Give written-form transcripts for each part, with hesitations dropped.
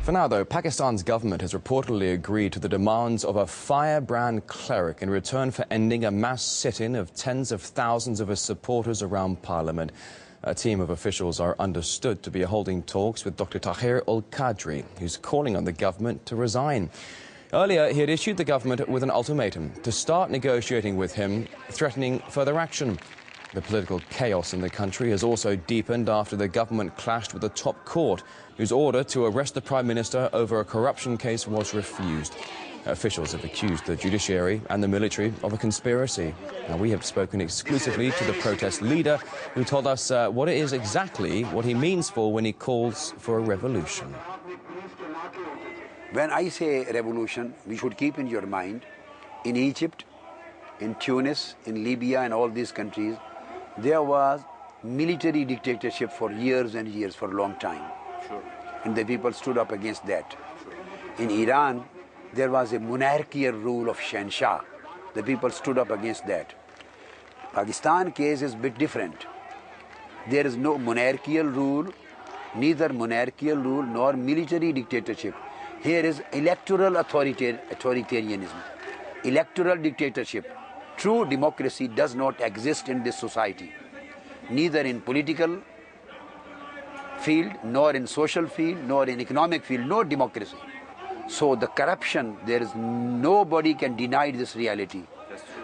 For now, though, Pakistan's government has reportedly agreed to the demands of a firebrand cleric in return for ending a mass sit-in of tens of thousands of his supporters around Parliament. A team of officials are understood to be holding talks with Dr Tahir-Ul Qadri, who's calling on the government to resign. Earlier, he had issued the government with an ultimatum to start negotiating with him, threatening further action. The political chaos in the country has also deepened after the government clashed with the top court, whose order to arrest the Prime Minister over a corruption case was refused. Officials have accused the judiciary and the military of a conspiracy. Now, we have spoken exclusively to the protest leader, who told us what it is exactly what he means for when he calls for a revolution. When I say revolution, we should keep in your mind, in Egypt, in Tunis, in Libya and all these countries, there was military dictatorship for years and years, for a long time. Sure. And the people stood up against that. In Iran, there was a monarchical rule of Shah. The people stood up against that. Pakistan case is a bit different. There is no monarchical rule, neither monarchical rule nor military dictatorship. Here is electoral authoritarianism, electoral dictatorship. True democracy does not exist in this society, neither in political field, nor in social field, nor in economic field, no democracy. So the corruption, there is nobody can deny this reality.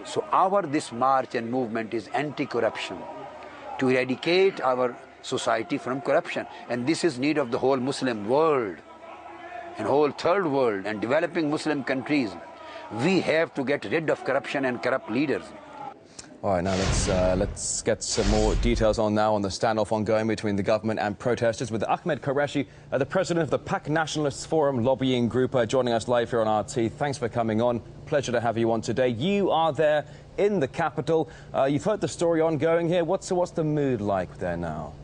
So this march and movement is anti-corruption, to eradicate our society from corruption. And this is need of the whole Muslim world and whole third world and developing Muslim countries. We have to get rid of corruption and corrupt leaders. All right, now let's get some more details on the standoff ongoing between the government and protesters with Ahmed Quraishi, the president of the Paknationalists Forum lobbying group, joining us live here on RT. Thanks for coming on. Pleasure to have you on today. You are there in the capital. You've heard the story ongoing here. What's the mood like there now?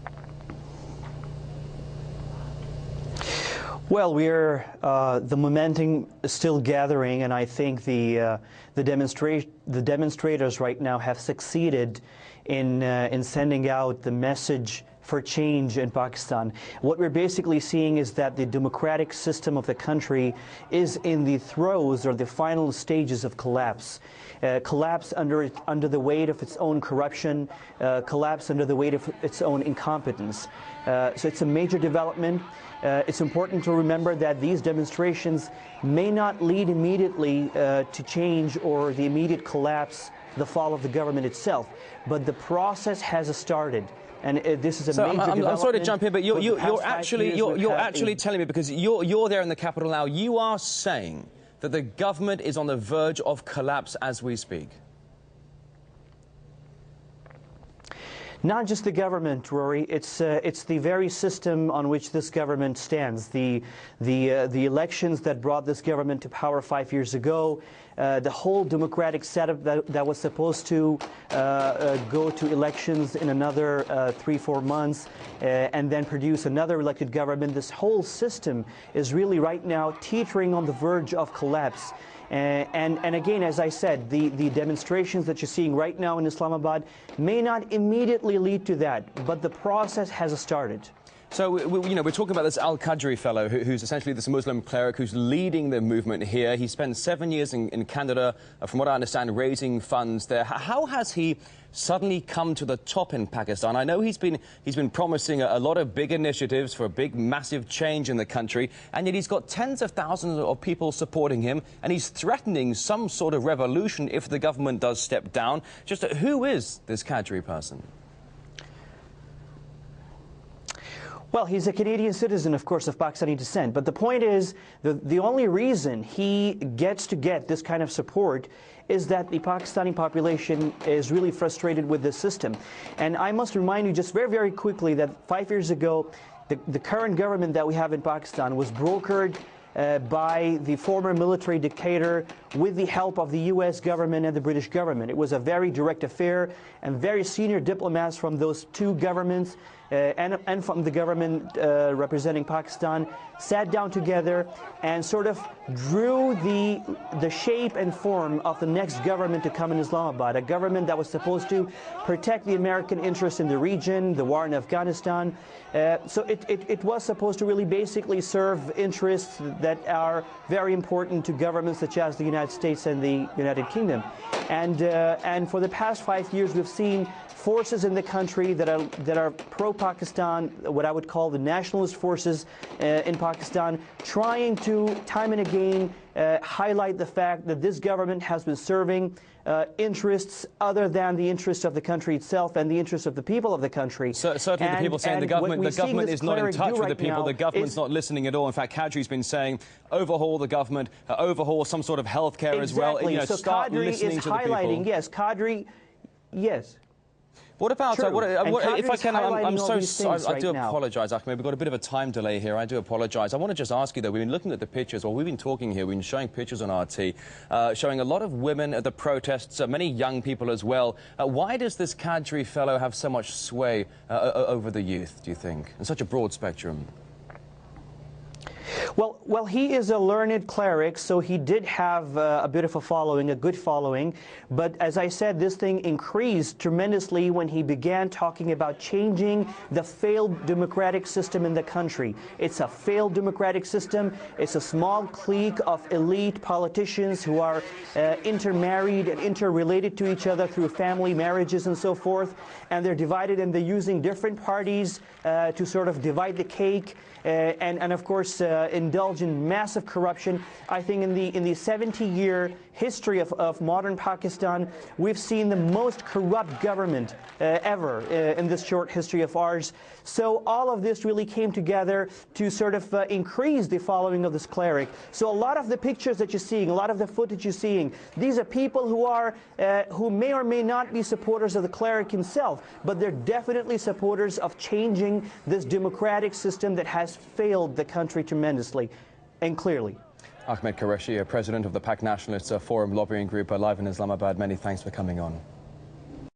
Well, the momentum is still gathering, and I think the demonstrators right now have succeeded in sending out the message for change in Pakistan. What we're basically seeing is that the democratic system of the country is in the throes or the final stages of collapse. Collapse under the weight of its own corruption, collapse under the weight of its own incompetence. So it's a major development. It's important to remember that these demonstrations may not lead immediately to change or the immediate collapse, the fall of the government itself, but the process has started. And this is a major development. I'm sorry to jump in, but you're actually telling me, because you're there in the capital now, you are saying that the government is on the verge of collapse as we speak. Not just the government, Rory. It's the very system on which this government stands. The elections that brought this government to power 5 years ago, the whole democratic setup that was supposed to go to elections in another 3-4 months and then produce another elected government. This whole system is really right now teetering on the verge of collapse. And again, as I said, the demonstrations that you're seeing right now in Islamabad may not immediately lead to that, but the process has started. So, we're talking about this Al-Qadri fellow who's essentially this Muslim cleric who's leading the movement here. He spent 7 years in Canada, from what I understand, raising funds there. How has he suddenly come to the top in Pakistan? I know he's been promising a lot of big initiatives for a big, massive change in the country, and yet he's got tens of thousands of people supporting him, and he's threatening some sort of revolution if the government does step down. Just who is this Qadri person? Well, he's a Canadian citizen, of course, of Pakistani descent. But the point is, the only reason he gets this kind of support is that the Pakistani population is really frustrated with this system. And I must remind you just very, very quickly that 5 years ago, the current government that we have in Pakistan was brokered by the former military dictator with the help of the U.S. government and the British government. It was a very direct affair, and very senior diplomats from those two governments and from the government representing Pakistan sat down together and sort of drew the shape and form of the next government to come in Islamabad, a government that was supposed to protect the American interests in the region, the war in Afghanistan. So it was supposed to really basically serve interests that are very important to governments such as the United States and the United Kingdom. And for the past 5 years, we've seen forces in the country that are pro-Pakistan, what I would call the nationalist forces in Pakistan, trying to time and again highlight the fact that this government has been serving interests other than the interests of the country itself and the interests of the people of the country. So, certainly the people saying the government is not in touch with the people, the government's not listening at all. In fact, Qadri's been saying overhaul the government, overhaul some sort of healthcare as well. You know, so start Qadri listening is to the people. highlighting, yes, Qadri, yes. What about, if I can, I'm so sorry, I do now. apologise, Ahmed, we've got a bit of a time delay here, I do apologise. I want to just ask you, though, we've been looking at the pictures, well, we've been talking here, we've been showing pictures on RT, showing a lot of women at the protests, many young people as well. Why does this Qadri fellow have so much sway over the youth, do you think, in such a broad spectrum? Well, he is a learned cleric, so he did have a bit of a following, a good following. But as I said, this thing increased tremendously when he began talking about changing the failed democratic system in the country. It's a failed democratic system. It's a small clique of elite politicians who are intermarried and interrelated to each other through family marriages and so forth. And they're divided, and they're using different parties to sort of divide the cake. And of course, indulge in massive corruption. I think in the 70-year history of modern Pakistan, we've seen the most corrupt government ever in this short history of ours. So all of this really came together to sort of increase the following of this cleric. So a lot of the pictures that you're seeing, a lot of the footage you're seeing, these are people who may or may not be supporters of the cleric himself, but they're definitely supporters of changing this democratic system that has failed the country tremendously and clearly. Ahmed Quraishi, President of the Paknationalists Forum lobbying group, live in Islamabad. Many thanks for coming on.